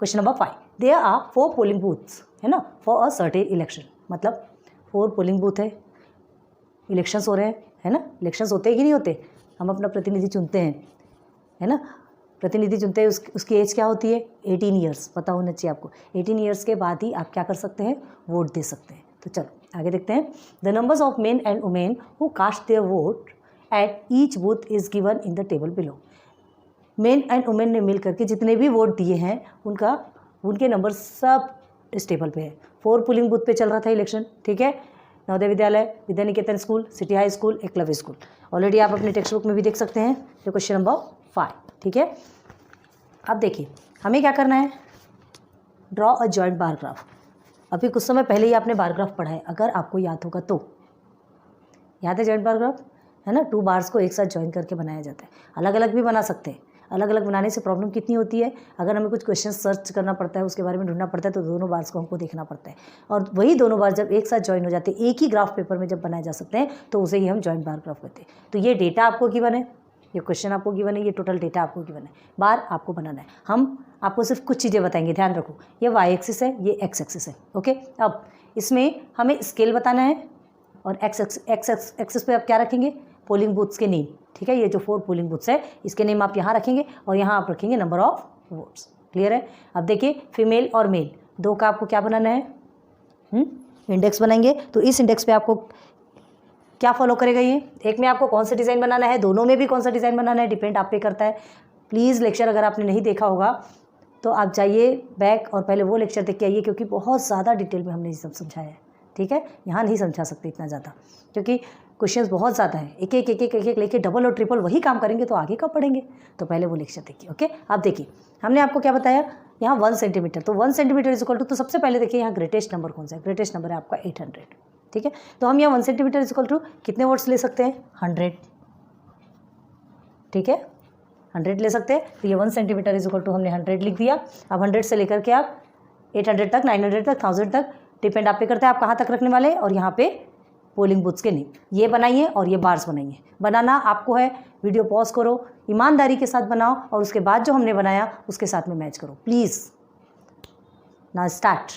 Question number 5, there are 4 polling booths, है ना, for a certain election, मतलब 4 polling booth है, इलेक्शंस हो रहे हैं, है ना, इलेक्शंस होते हैं कि नहीं होते, हम अपना प्रतिनिधि चुनते हैं, है ना, प्रतिनिधि चुनते हैं, उसकी एज क्या होती है, 18 ईयर्स, पता होना चाहिए आपको। 18 ईयर्स के बाद ही आप क्या कर सकते हैं, वोट दे सकते हैं। तो चलो आगे देखते हैं। The numbers of men and women who cast their vote at each booth is given in the table below. Men and women ने मिल करके जितने भी वोट दिए हैं उनके नंबर सब इस टेबल पे है। 4 पोलिंग बूथ पे चल रहा था इलेक्शन, ठीक है। Navodaya Vidyalaya, Vidya Niketan school, city high school, Eklavya school. Already आप अपने टेक्स्ट बुक में भी देख सकते हैं। ये क्वेश्चन नंबर 5, ठीक है। अब देखिए हमें क्या करना है, draw a joint bar graph. अभी कुछ समय पहले ही आपने बार ग्राफ पढ़ा है, अगर आपको याद होगा तो। याद है जॉइंट बार ग्राफ, है ना, 2 बार्स को एक साथ ज्वाइन करके बनाया जाता है। अलग अलग भी बना सकते हैं। अलग अलग बनाने से प्रॉब्लम कितनी होती है, अगर हमें कुछ क्वेश्चन सर्च करना पड़ता है, उसके बारे में ढूंढना पड़ता है, तो दोनों बार्स को हमको देखना पड़ता है। और वही दोनों बार जब एक साथ ज्वाइन हो जाते हैं, एक ही ग्राफ पेपर में जब बनाए जा सकते हैं, तो उसे ही हम जॉइंट बार ग्राफ कहते हैं। तो ये डेटा आपको गिवन है, ये क्वेश्चन आपको गिवन है, ये टोटल डेटा आपको गिवन है, बार आपको बनाना है। हम आपको सिर्फ कुछ चीज़ें बताएंगे, ध्यान रखो। ये वाई एक्सिस है, ये एक्स एक्सिस है, ओके। अब इसमें हमें स्केल बताना है, और एक्स एक्सिस पे आप क्या रखेंगे, पोलिंग बूथ्स के नेम, ठीक है। ये जो 4 पोलिंग बूथ्स है, इसके नेम आप यहाँ रखेंगे, और यहाँ आप रखेंगे नंबर ऑफ वोट्स। क्लियर है। अब देखिए फीमेल और मेल दो का आपको क्या बनाना है, इंडेक्स बनाएंगे। तो इस इंडेक्स पे आपको क्या फॉलो करेगा, ये एक में आपको कौन सा डिज़ाइन बनाना है, दोनों में भी कौन सा डिज़ाइन बनाना है, डिपेंड आप पे करता है। प्लीज़ लेक्चर अगर आपने नहीं देखा होगा तो आप जाइए बैक और पहले वो लेक्चर देख के आइए, क्योंकि बहुत ज़्यादा डिटेल में हमने ये सब समझाया है, ठीक है। यहाँ नहीं समझा सकते इतना ज़्यादा, क्योंकि क्वेश्चंस बहुत ज़्यादा है, एक एक लेके डबल और ट्रिपल वही काम करेंगे तो आगे कब पढ़ेंगे। तो पहले वो लेक्चर देखिए, ओके। अब देखिए हमने आपको क्या बताया, यहाँ 1 सेंटीमीटर, तो 1 सेंटीमीटर इज इक्वल टू, तो सबसे पहले देखिए यहाँ ग्रेटेस्ट नंबर कौन सा है, ग्रेटेस्ट नंबर है आपका 800, ठीक है। तो हम यहाँ 1 सेंटीमीटर इज इक्वल टू कितने वोट्स ले सकते हैं, 100, ठीक है, 100 ले सकते हैं। तो ये 1 सेंटीमीटर इज इक्वल टू हमने 100 लिख दिया। अब 100 से लेकर के आप 800 तक, 900 तक, 1000 तक, डिपेंड आप पे करता है आप कहाँ तक रखने वाले। और यहाँ पे पोलिंग बूथ्स के नेम ये बनाइए और ये बार्स बनाइए। बनाना आपको है, वीडियो पॉज करो, ईमानदारी के साथ बनाओ, और उसके बाद जो हमने बनाया उसके साथ में मैच करो, प्लीज़। Now start.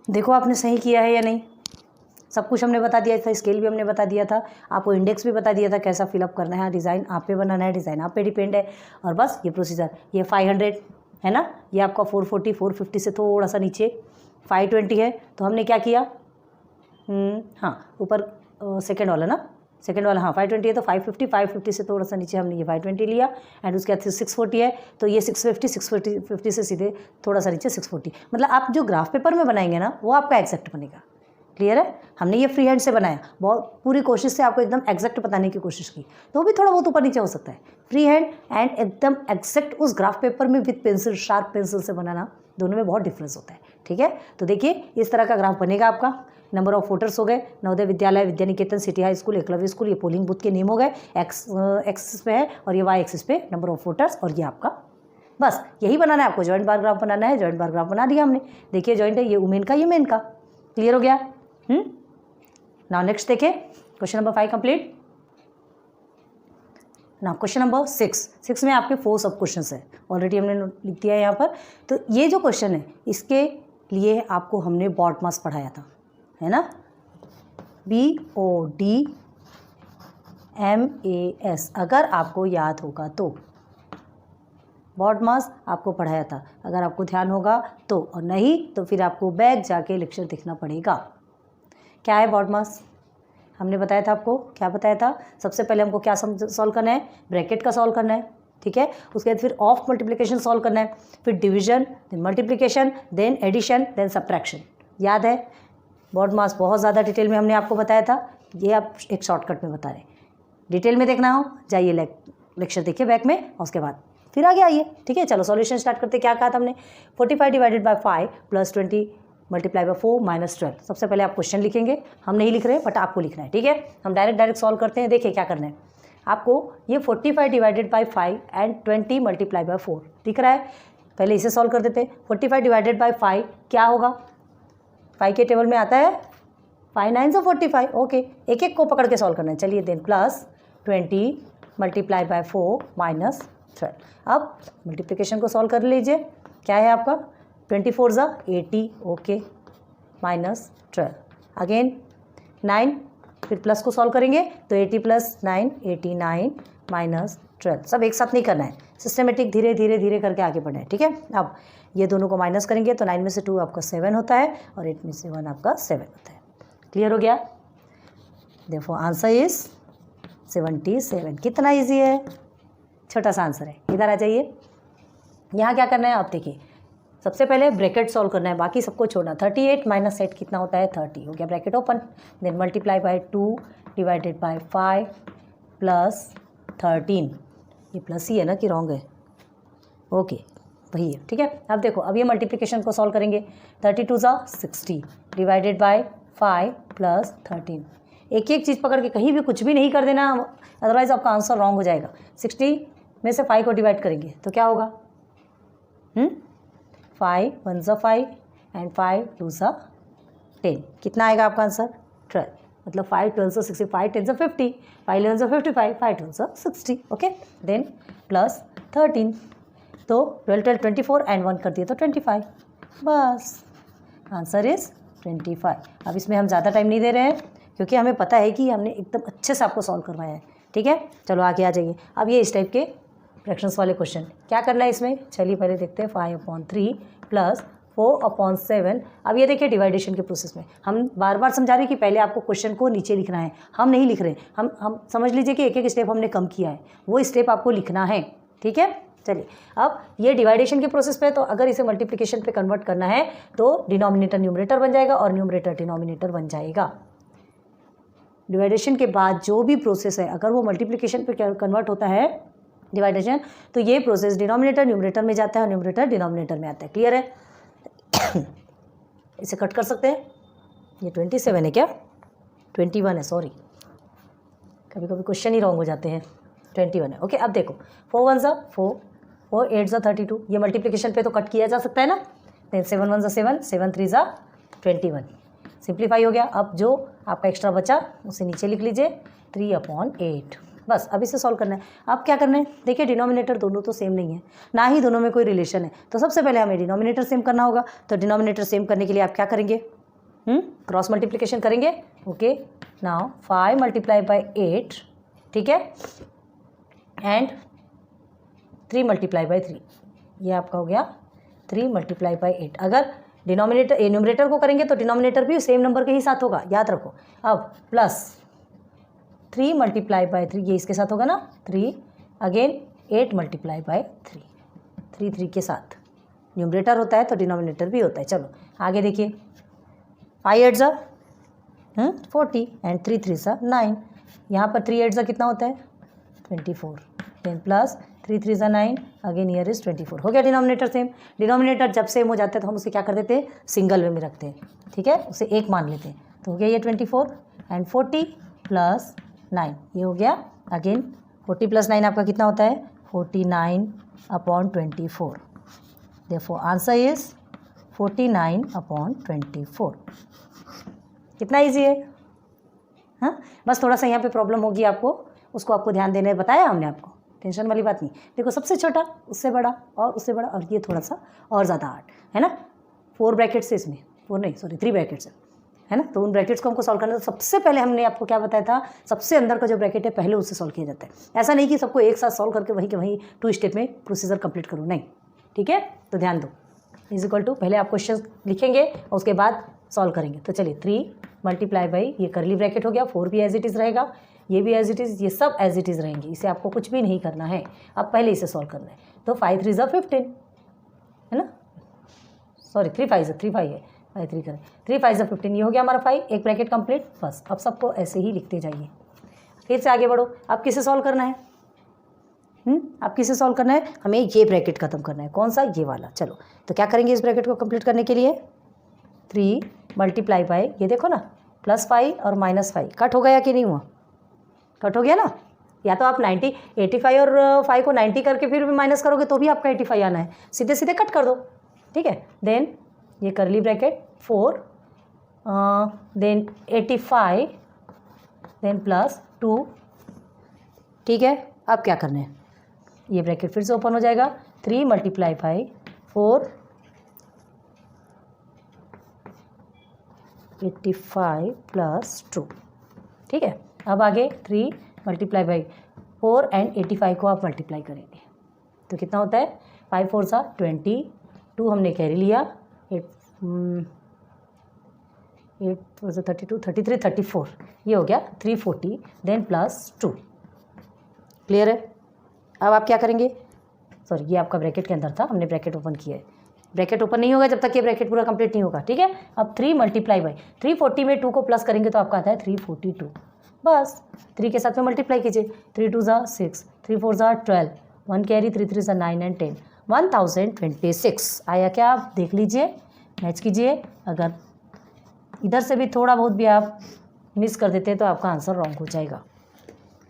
देखो आपने सही किया है या नहीं, सब कुछ हमने बता दिया था, स्केल भी हमने बता दिया था, आपको इंडेक्स भी बता दिया था कैसा फिलअप करना है, डिज़ाइन आप पे बनाना है, डिज़ाइन आप पे डिपेंड है। और बस ये प्रोसीजर, ये 500 है ना, ये आपका 440, 450 से थोड़ा सा नीचे 520 है। तो हमने क्या किया, हाँ ऊपर सेकेंड वाला ना, सेकेंड वाला, हाँ 520 है, तो 550 से थोड़ा सा नीचे हमने ये 520 लिया। एंड उसके बाद 640 है, तो ये 650 से सीधे थोड़ा सा नीचे 640। मतलब आप जो ग्राफ पेपर में बनाएंगे ना वो आपका एग्जैक्ट बनेगा। क्लियर है। हमने ये फ्री हैंड से बनाया, बहुत पूरी कोशिश से आपको एकदम एग्जैक्ट बताने की कोशिश की, तो भी थोड़ा बहुत ऊपर नीचे हो सकता है। फ्री हैंड एंड एकदम एग्जैक्ट उस ग्राफ पेपर में विद पेंसिल, शार्प पेंसिल से बनाना, दोनों में बहुत डिफरेंस होता है, ठीक है। तो देखिए इस तरह का ग्राफ बनेगा आपका। नंबर ऑफ वोटर्स हो गए, Navodaya Vidyalaya, Vidya Niketan, city high school, Eklavya school, ये पोलिंग बूथ के नेम हो गए, एक्स एक्सिस पे है, और ये वाई एक्सिस पे नंबर ऑफ वोटर्स, और ये आपका, बस यही बनाना है आपको। जॉइंट बार ग्राफ बनाना है, जॉइंट बार ग्राफ बना दिया हमने। देखिए जॉइंट है, ये वुमेन का, ये मेन का। क्लियर हो गया। नाउ नेक्स्ट देखिए, question number 5 complete. Now question number 6 में आपके 4 सब क्वेश्चंस है, ऑलरेडी हमने लिख दिया है यहाँ पर। तो ये जो क्वेश्चन है इसके लिए आपको हमने BODMAS पढ़ाया था, है ना, BODMAS, अगर आपको याद होगा तो। BODMAS आपको पढ़ाया था, अगर आपको ध्यान होगा तो, और नहीं तो फिर आपको बैक जाके लेक्चर देखना पड़ेगा। क्या है BODMAS, हमने बताया था आपको, क्या बताया था। सबसे पहले हमको क्या सॉल्व करना है, ब्रैकेट का सॉल्व करना है, ठीक है। उसके बाद फिर ऑफ मल्टीप्लिकेशन सॉल्व करना है, फिर division, then multiplication, then addition, then subtraction. याद है BODMAS बहुत ज़्यादा डिटेल में हमने आपको बताया था, ये आप एक शॉर्टकट में बता रहे हैं। डिटेल में देखना हो जाइए लेक्चर देखिए बैक में, और उसके बाद फिर आगे आइए, ठीक है। चलो सॉल्यूशन स्टार्ट करते। क्या कहा था हमने, 45 divided by 5 plus 20 multiply by 4 minus 12। सबसे पहले आप क्वेश्चन लिखेंगे, हम नहीं लिख रहे बट आपको लिखना है, ठीक है। हम डायरेक्ट सॉल्व करते हैं। देखिए क्या करना है आपको, ये 45 divided by 5 and 20 multiply by 4 दिख रहा है, पहले इसे सॉल्व कर देते हैं। 45 डिवाइडेड बाय 5 क्या होगा, 5 के टेबल में आता है 5 9 45, ओके। एक एक को पकड़ के सॉल्व करना है। चलिए then plus 20 multiply by 4 minus 12। अब मल्टीप्लिकेशन को सॉल्व कर लीजिए। क्या है आपका 24 ज़ा 80, ओके, माइनस 12। अगेन 9, फिर प्लस को सॉल्व करेंगे तो 80 प्लस 9 89 माइनस 12। सब एक साथ नहीं करना है, सिस्टमेटिक धीरे धीरे धीरे करके आगे बढ़ना है, ठीक है। अब ये दोनों को माइनस करेंगे तो 9 में से 2 आपका 7 होता है और 8 में से 1 आपका 7 होता है। क्लियर हो गया? देखो आंसर इज 77। कितना ईजी है, छोटा सा आंसर है। इधर आ जाइए। यहाँ क्या करना है आप देखिए, सबसे पहले ब्रैकेट सॉल्व करना है, बाकी सबको छोड़ना। 38 माइनस 8 कितना होता है 30, हो गया bracket open. Then multiply by 2 divided by 5 plus 13। ये प्लस ही है ना कि रॉन्ग है? ओके वही है, ठीक है। अब देखो अब ये मल्टीप्लिकेशन को सॉल्व करेंगे। 32 ज़ा 60 डिवाइडेड बाय 5 प्लस 13। एक एक चीज़ पकड़ के कहीं भी कुछ भी नहीं कर देना, अदरवाइज आपका आंसर रॉन्ग हो जाएगा। 60 में से 5 को डिवाइड करेंगे तो क्या होगा? 5 1 ज़ा 5 एंड 5 2 ज़ा 10। कितना आएगा आपका आंसर? 12। मतलब 5 12 ज़ा 60, 5 10 ज़ा 50, 5 11 ज़ा 55, 5 12 ज़ा 60, ओके। देन प्लस 13, तो 12 12 24 एंड 1 कर दिए तो 25। बस आंसर इज 25। अब इसमें हम ज़्यादा टाइम नहीं दे रहे हैं क्योंकि हमें पता है कि हमने एकदम अच्छे से आपको सॉल्व करवाया है, ठीक है। चलो आगे आ जाइए। अब ये इस टाइप के फ्रैक्शंस वाले क्वेश्चन क्या करना है इसमें, चलिए पहले देखते हैं। 5/3 प्लस 4/7। अब ये देखिए डिवाइडेशन के प्रोसेस में हम बार बार समझा रहे हैं कि पहले आपको क्वेश्चन को नीचे लिखना है, हम नहीं लिख रहे। हम समझ लीजिए कि एक एक स्टेप हमने कम किया है, वो स्टेप आपको लिखना है, ठीक है। चलिए अब ये डिवाइडेशन के प्रोसेस पे, तो अगर इसे मल्टीप्लिकेशन पे कन्वर्ट करना है तो डिनोमिनेटर न्यूमरेटर बन जाएगा और न्यूमरेटर डिनोमिनेटर बन जाएगा। डिवाइडेशन के बाद जो भी प्रोसेस है अगर वो मल्टीप्लिकेशन पे कन्वर्ट होता है डिवाइडेशन, तो ये प्रोसेस डिनोमिनेटर न्यूमरेटर में जाता है और न्यूमरेटर डिनोमिनेटर में आता है। क्लियर है? इसे कट कर सकते हैं। ये 27 है क्या? 21 है, सॉरी, कभी कभी क्वेश्चन ही रॉन्ग हो जाते हैं। 21 है, ओके। अब देखो 4 1 ज़ा 4, 4 8 ज़ा 32। ये मल्टीप्लिकेशन पे तो कट किया जा सकता है ना। देन 7 1 ज़ा 7, 7 3 ज़ा 21। सिंप्लीफाई हो गया। अब जो आपका एक्स्ट्रा बचा उसे नीचे लिख लीजिए 3/8। बस अब इसे सॉल्व करना है। अब क्या करना है, देखिए डिनोमिनेटर दोनों तो सेम नहीं है, ना ही दोनों में कोई रिलेशन है, तो सबसे पहले हमें डिनोमिनेटर सेम करना होगा। तो डिनोमिनेटर सेम करने के लिए आप क्या करेंगे, क्रॉस मल्टीप्लिकेशन करेंगे, ओके। नाउ 5 मल्टीप्लाई बाय 8, ठीक है, एंड 3 मल्टीप्लाई बाय 3। ये आपका हो गया 3 मल्टीप्लाई बाय 8। अगर डिनोमिनेटर न्यूमरेटर को करेंगे तो डिनोमिनेटर भी सेम नंबर के ही साथ होगा, याद रखो। अब प्लस 3 मल्टीप्लाई बाय 3, ये इसके साथ होगा ना 3, अगेन 8 मल्टीप्लाई बाय 3, 3 3 के साथ। न्यूमरेटर होता है तो डिनोमिनेटर भी होता है। चलो आगे देखिए। 5 8 ज़ा 40 एंड 3 3 ज़ा 9। यहाँ पर 3 8 ज़ा कितना होता है 24, देन प्लस 3 3 ज़ा 9, अगेन ईयर इज 24। हो गया डिनोमिनेटर सेम। डिनोमिनेटर जब सेम हो जाता है तो हम उसे क्या कर देते हैं, सिंगल में रखते हैं, ठीक है, उसे एक मान लेते हैं। तो हो गया ये 24 एंड 40 प्लस 9, ये हो गया अगेन 40 प्लस 9 आपका कितना होता है 49/24। Therefore answer is 49/24। कितना ईजी है, हाँ। बस थोड़ा सा यहाँ पे प्रॉब्लम होगी आपको, उसको आपको ध्यान देने बताया हमने आपको, टेंशन वाली बात नहीं। देखो सबसे छोटा उससे बड़ा और उससे बड़ा, और ये थोड़ा सा और ज़्यादा हार्ड है ना। 4 ब्रैकेट्स है इसमें, 4 नहीं सॉरी 3 ब्रैकेट्स है ना। तो उन ब्रैकेट्स को हमको सॉल्व करना है। तो सबसे पहले हमने आपको क्या बताया था, सबसे अंदर का जो ब्रैकेट है पहले उससे सॉल्व किया जाता है। ऐसा नहीं कि सबको एक साथ सॉल्व करके वहीं के वहीं 2 स्टेप में प्रोसीजर कंप्लीट करो, नहीं, ठीक है। तो ध्यान दो, इज इक्वल टू पहले आप क्वेश्चन लिखेंगे और उसके बाद सॉल्व करेंगे। तो चलिए 3 मल्टीप्लाई बाई, ये करली ब्रैकेट हो गया, 4 भी एज इट इज़ रहेगा, ये भी एज इट इज़, ये सब एज इट इज़ रहेंगे। इसे आपको कुछ भी नहीं करना है, अब पहले इसे सॉल्व करना है। तो 5 3 ज़ा 15 है ना, सॉरी 3 5 है, 5 3 करें, 3 5 ज़ा 15, ये हो गया हमारा 5, एक ब्रैकेट कंप्लीट। बस अब सबको ऐसे ही लिखते जाइए। फिर से आगे बढ़ो। अब किसे सॉल्व करना है, अब किसे सॉल्व करना है, हमें ये ब्रैकेट खत्म करना है। कौन सा, ये वाला। चलो तो क्या करेंगे इस ब्रैकेट को कंप्लीट करने के लिए, 3 मल्टीप्लाई बाय, ये देखो ना +5 और -5 कट हो गया कि नहीं हुआ, कट हो गया ना। या तो आप 85 और 5 को 90 करके फिर भी माइनस करोगे तो भी आपका 85 आना है, सीधे सीधे कट कर दो, ठीक है। देन ये करली ब्रैकेट 4 देन 85 देन +2, ठीक है, अब क्या करना है, ये ब्रैकेट फिर से ओपन हो जाएगा, 3 मल्टीप्लाई बाई 4 85 प्लस 2, ठीक है। अब आगे 3 मल्टीप्लाई बाई 4 एंड 85 को आप मल्टीप्लाई करेंगे तो कितना होता है, 5 4 सा 20, 2 हमने कैरी लिया, 8 4 सा 32, 33 34, ये हो गया 340 देन प्लस 2। क्लियर है। अब आप क्या करेंगे, सॉरी ये आपका ब्रैकेट के अंदर था, हमने ब्रैकेट ओपन किया है, ब्रैकेट ओपन नहीं होगा जब तक ये ब्रैकेट पूरा कंप्लीट नहीं होगा, ठीक है। अब 3 मल्टीप्लाई बाई 340 में 2 को प्लस करेंगे तो आपका आता है 342, बस 3 के साथ में मल्टीप्लाई कीजिए, 3 2 ज़ा 6, 3 4 ज़ा 12, 1 कैरी, 3 3 ज़ा 9 एंड 10, 1026 आया क्या, आप देख लीजिए, मैच कीजिए। अगर इधर से भी थोड़ा बहुत भी आप मिस कर देते हैं तो आपका आंसर रॉन्ग हो जाएगा,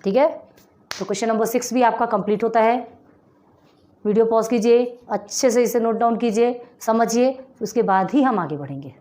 ठीक है। तो क्वेश्चन नंबर 6 भी आपका कंप्लीट होता है। वीडियो पॉज कीजिए, अच्छे से इसे नोट डाउन कीजिए, समझिए, उसके बाद ही हम आगे बढ़ेंगे।